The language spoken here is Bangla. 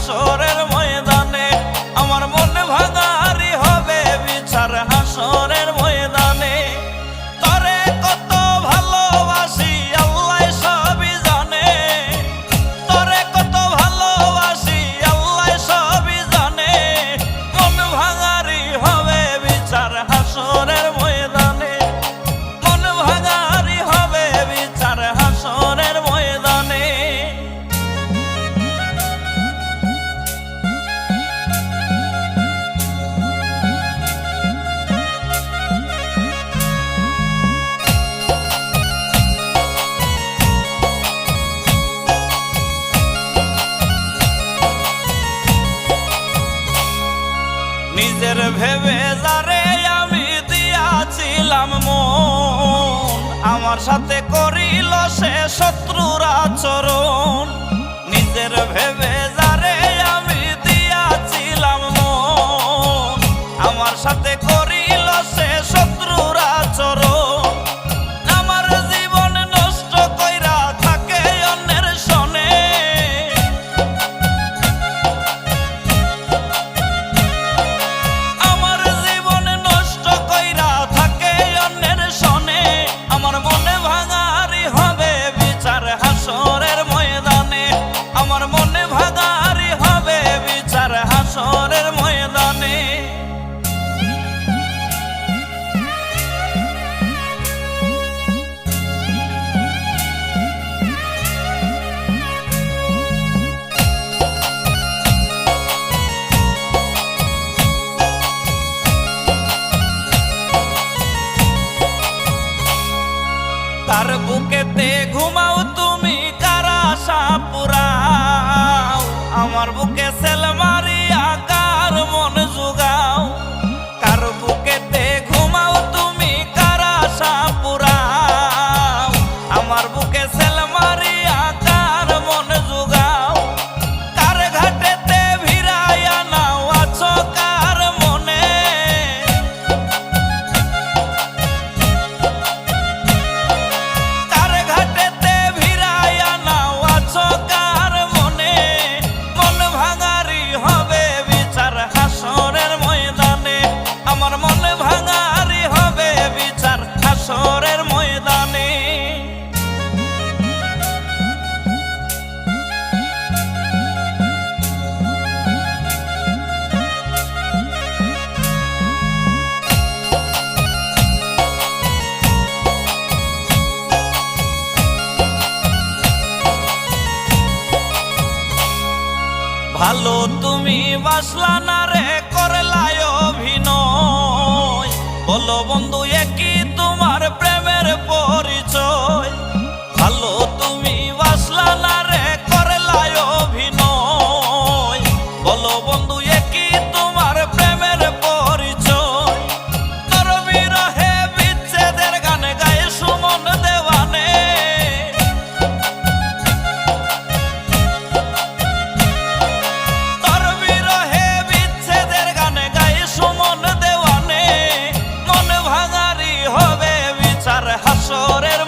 হাসরের ময়দানে, আমার মন ভাঙারি হবে বিচার হাসরের ময়দানে। তরে কত ভালোবাসি আল্লাহ সবই জানে, তরে কত ভালোবাসি আল্লাহ সবই জানে, মন ভাঙারি হবে বিচার হাসরের ময়দানে, মন ভাঙারি হবে বিচার হাসরের ময়দানে। নিজের ভেবে যারে আমি দিয়াছিলাম মন, আমার সাথে করিল সে শত্রুর আচরণ। নিজের ভেবে যারে আমি দিয়াছিলাম মন, আমার সাথে করিল সে শত্রুর আচরণ। আমার জীবন নষ্ট কইরা থাকে অন্যের শনে, আমার জীবন নষ্ট কইরা থাকে অন্যের শনে, আমার মনে ভাঙারি হবে বিচার হাসরের ময়দানে, আমার মনে ভাঙারি হবে বিচার হাসরের ময়দানে। তার বুকেতে ঘুমাও তুমি কারা আশা পুরাও, আমার বুকে সেল মারিয়া কার মন জুগাও। কার বুকেতে ঘুমাও তুমি কারা আশা পুরাও, আমার বুকে সেল মারিয়া কার মন জুগাও। কার ঘাটেতে ভিড়াইয়া নাও আছো কার মনে, কার ঘাটেতে ভিড়াইয়া নাও আছো কার মনে, মন ভাঙারি হবে বিচার হাসরের ময়দানে, আমার মন ভাঙারি হবে বিচার হাসরের ময়দানে। ভালো তুমি বাসলা না রে করলায় অভিনয়, বলো বন্ধু একই তোমার প্রেমের পরিচয়। ভালো তুমি বাসলা না রে করলায় অভিনয়, বলো বন্ধু একই তোমার প্রেমের পরিচয়। তোর বিরহে বিচ্ছেদের গান গায়ে সুমন দেওয়ানে, তোর বিরহে বিচ্ছেদের গান গায়ে সুমন দেওয়ানে, মন ভাঙারি হবে বিচার হাসরের